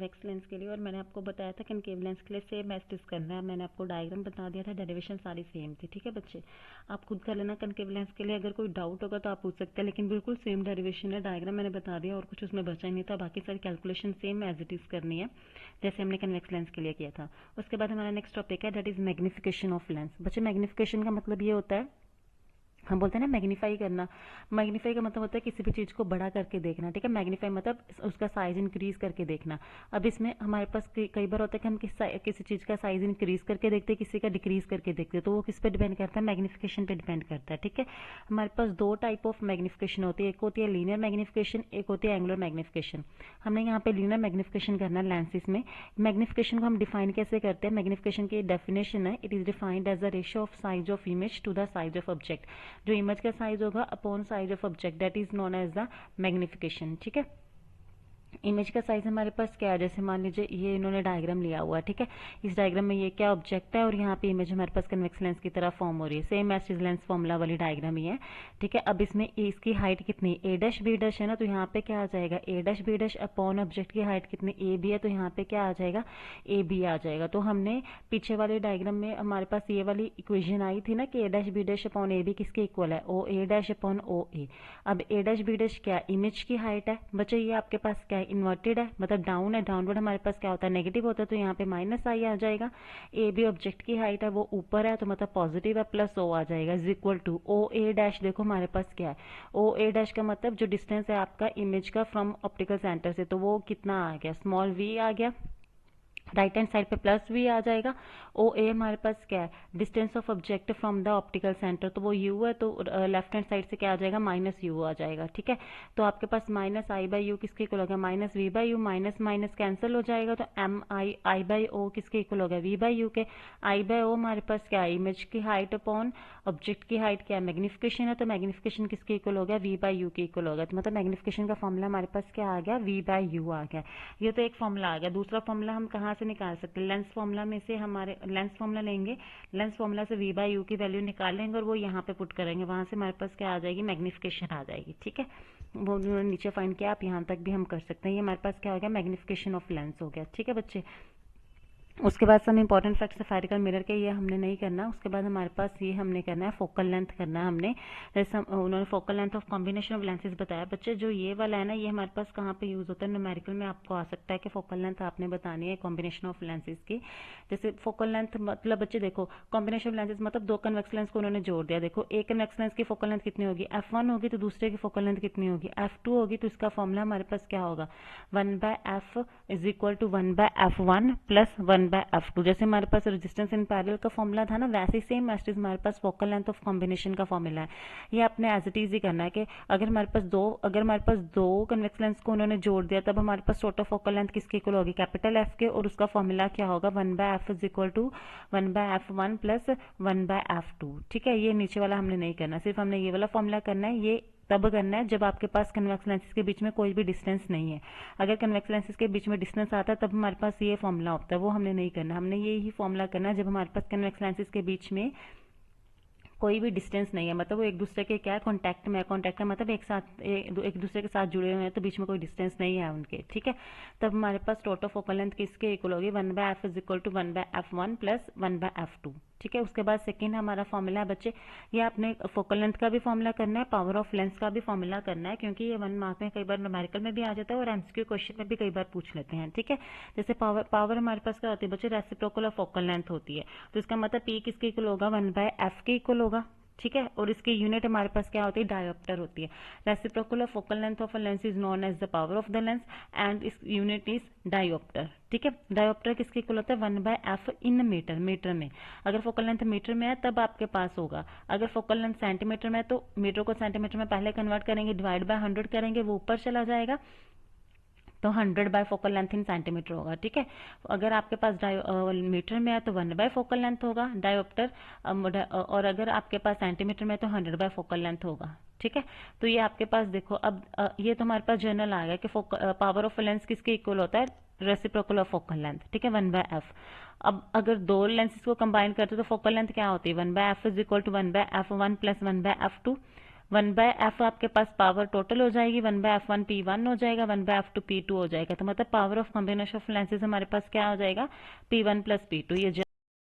Convex lens के लिए, और मैंने आपको बताया था कनकेव लेंस के लिए सेम एज इट करना है। मैंने आपको डायग्राम बता दिया था, डेरिवेशन सारी सेम थी। ठीक है बच्चे, आप खुद कर लेना कनकेव लेंस के लिए। अगर कोई डाउट होगा तो आप पूछ सकते हैं, लेकिन बिल्कुल सेम डेरिवेशन है। डायग्राम मैंने बता दिया और कुछ उसमें बचा ही नहीं था। बाकी सारी calculation same as it is करनी है जैसे हमने कन्वेक्स लेंस के लिए किया था। उसके बाद हमारा नेक्स्ट टॉपिक है that is magnification of lens. बच्चे मैग्निफिकेशन का मतलब ये होता है, हम बोलते हैं ना मैग्नीफाई करना। मैग्नीफाई का मतलब होता है किसी भी चीज़ को बड़ा करके देखना। ठीक है, मैग्नीफाई मतलब उसका साइज इंक्रीज करके देखना। अब इसमें हमारे पास कई बार होता है कि हम किसी चीज़ का साइज इंक्रीज करके देखते हैं, किसी का डिक्रीज करके देखते हैं, तो वो किस पे डिपेंड करता है, मैग्निफिकेशन पे डिपेंड करता है। ठीक है, हमारे पास दो टाइप ऑफ मैग्निफिकेशन होती है, एक होती है लीनियर मैग्निफिकेशन, एक होती है एंगुलर मैग्निफिकेशन। हमने यहाँ पे लीनियर मैग्निफिकेशन करना है लेंसेज में। मैग्निफिकेशन को हम डिफाइन कैसे करते हैं, मैग्निफिकेशन की डेफिनेशन है, it is defined as the ratio of size of image to the size of object. जो इमेज का साइज होगा upon size of object, that is known as the magnification. ठीक है, इमेज का साइज हमारे पास क्या है, जैसे मान लीजिए ये इन्होंने डायग्राम लिया हुआ है। ठीक है, इस डायग्राम में ये क्या ऑब्जेक्ट है और यहाँ पे इमेज हमारे पास कन्वेक्स लेंस की तरह फॉर्म हो रही है। सेम एज लेंस फॉर्मूला वाली डायग्राम ही है। ठीक है, अब इसमें इसकी हाइट कितनी, ए डैश बी डैश है ना, तो यहाँ पे क्या आ जाएगा, A dash B dash upon object की हाइट कितनी, ए बी है, तो यहाँ पे क्या आ जाएगा, ए बी आ जाएगा। तो हमने पीछे वाले डायग्राम में हमारे पास ये वाली इक्वेशन आई थी ना कि A dash B dash upon A B किसके इक्वल है, O A dash upon O A. अब ए डैश बी डैश क्या, इमेज की हाइट है। बच्चे ये आपके पास क्या है, इन्वर्टेड है, मतलब डाउन है। डाउनवर्ड हमारे पास क्या होता है, नेगेटिव होता है, तो यहाँ पे माइनस आई आ जाएगा। ए बी ऑब्जेक्ट की हाइट है, वो ऊपर है, तो मतलब पॉजिटिव है, प्लस ओ आ जाएगा is equal to O A dash. देखो हमारे पास क्या है, ओ ए डैश का मतलब जो डिस्टेंस है आपका इमेज का फ्रॉम ऑप्टिकल सेंटर से, तो वो कितना आ गया, स्मॉल वी आ गया। राइट हैंड साइड पे प्लस वी आ जाएगा। ओ ए हमारे पास क्या है, distance of object from the optical centre, तो वो यू है, तो लेफ्ट हैंड साइड से क्या आ जाएगा, माइनस यू आ जाएगा। ठीक है, तो आपके पास माइनस आई बाई यू किसके इक्वल हो गया, minus v by u, minus minus cancel हो जाएगा, तो एम आई आई बाई ओ किसके इक्वल हो गया, वी बाई यू के। आई बाई ओ हमारे पास क्या है, इमेज की हाइट अपॉन ऑब्जेक्ट की हाइट क्या है, मैग्निफिकेशन है, तो मैग्निफिकेशन किसके इक्वल हो गया, वी बाई यू के इक्वल हो गया। तो मतलब मैग्निफिकेशन का फॉर्मूला हमारे पास क्या आ गया, वी बाई यू आ गया। ये तो एक फॉर्मूला आ गया। दूसरा फॉर्मूला हम कहाँ से निकाल सकते हैं, लेंस फॉर्मूला में से हमारे लेंस फॉर्मूला लेंगे, लेंस फॉर्मूला से वी बाई यू की वैल्यू निकालेंगे और वो यहाँ पे पुट करेंगे, वहां से हमारे पास क्या आ जाएगी, मैग्निफिकेशन आ जाएगी। ठीक है, वो उन्होंने नीचे फाइंड किया, आप यहाँ तक भी हम कर सकते हैं। ये हमारे पास क्या हो गया, मैग्निफिकेशन ऑफ लेंस हो गया। ठीक है बच्चे, उसके बाद some important facts spherical mirror के, ये हमने नहीं करना। उसके बाद हमारे पास ये हमने करना है फोकल लेंथ करना है हमने। जैसे उन्होंने focal length of combination of lenses बताया। बच्चे जो ये वाला है ना, ये हमारे पास कहाँ पे यूज होता है, न्यूमेरिकल में आपको आ सकता है कि फोकल लेंथ आपने बतानी है कॉम्बिनेशन ऑफ लेंसेज की। जैसे फोकल लेंथ मतलब बच्चे देखो, कॉम्बिनेशन ऑफ लेंसेज मतलब दो कन्वेक्स लेंस को उन्होंने जोड़ दिया। देखो एक कन्वेक्स लेंस की फोकल लेंथ कितनी होगी, f1 होगी, तो दूसरे की फोकल लेंथ कितनी होगी, f2 होगी। तो इसका फॉर्मूला हमारे पास क्या होगा, 1/f is equal to 1/f1 plus 1/f2। जैसे हमारे पास रेजिस्टेंस इन पैरेलल का फॉर्मूला था ना, वैसे ही सेम एज इट इज हमारे पास फोकल लेंथ ऑफ कॉम्बिनेशन का फॉर्मूला है। ये आपने एज इट इज ही करना है कि अगर हमारे पास दो कन्वेक्स लेंस को उन्होंने जोड़ दिया, तब हमारे पास टोटल फोकल लेंथ किसके इक्वल होगी, कैपिटल एफ के, और उसका फॉर्मूला क्या होगा, 1/f is equal to 1/f1 plus 1/f2। ठीक है, ये नीचे वाला हमने नहीं करना, सिर्फ हमने ये वाला फॉर्मूला करना है। ये तब करना है जब आपके पास कन्वेक्स लेंसेज के बीच में कोई भी डिस्टेंस नहीं है। अगर कन्वेक्स लेंसेज के बीच में डिस्टेंस आता है तब हमारे पास ये फॉर्मूला होता है, वो हमने नहीं करना। हमने ये ही फॉर्मूला करना है जब हमारे पास कन्वेक्स लेंसेज के बीच में कोई भी डिस्टेंस नहीं है, मतलब वो एक दूसरे के क्या है, कॉन्टैक्ट में है। कॉन्टैक्ट का मतलब एक दूसरे के साथ जुड़े हुए हैं, तो बीच में कोई डिस्टेंस नहीं है उनके। ठीक है, तब हमारे पास टोटल फोकल लेंथ किसके इक्वल होगी, 1/f is equal to 1/f1 plus 1/f2। ठीक है, उसके बाद सेकंड हमारा फॉर्मूला है बच्चे, ये आपने फोकल लेंथ का भी फॉर्मूला करना है, पावर ऑफ लेंस का भी फॉर्मूला करना है, क्योंकि ये 1 मार्क में कई बार न्यूमेरिकल में भी आ जाता है और एमसीक्यू क्वेश्चन में भी कई बार पूछ लेते हैं। ठीक है, जैसे पावर हमारे पास क्या होती है बच्चे, रेसिप्रोकल ऑफ फोकल लेंथ होती है, तो इसका मतलब पी किसके इक्वल होगा, 1/f के इक्वल होगा। ठीक है, और इसकी यूनिट हमारे पास क्या होती है, डायोप्टर होती है। Reciprocal of focal length of a lens is known as the power of the lens and is unit is diopter. ठीक है, डायोप्टर किसके इक्वल होता है, 1/f इन मीटर, मीटर में। अगर फोकल लेंथ मीटर में है तब आपके पास होगा, अगर फोकल लेंथ सेंटीमीटर में है तो मीटर को सेंटीमीटर में पहले कन्वर्ट करेंगे, डिवाइड बाय 100 करेंगे, वो ऊपर चला जाएगा, तो 100 bye focal length in centimetre होगा। ठीक है, अगर आपके पास मीटर में है तो 1 बाय फोकल लेंथ होगा डायोप्टर, और अगर आपके पास सेंटीमीटर में है तो 100 बाय फोकल लेंथ होगा। ठीक है, तो ये आपके पास देखो, अब ये तो हमारे पास जर्नल आ गया कि पावर ऑफ लेंस किसके इक्वल होता है, रेसिप्रोकल ऑफ फोकल लेंथ। ठीक है, 1/f। अब अगर दो लेंसेज को कंबाइन करते तो फोकल लेंथ क्या होती है, 1/f is equal to 1/f1 plus 1/f2। 1/f आपके पास पावर टोटल हो जाएगी, 1/f1 P1 हो जाएगा, 1/f2 P2 हो जाएगा। तो मतलब power of combination of lenses हमारे पास क्या हो जाएगा, P1 + P2। ये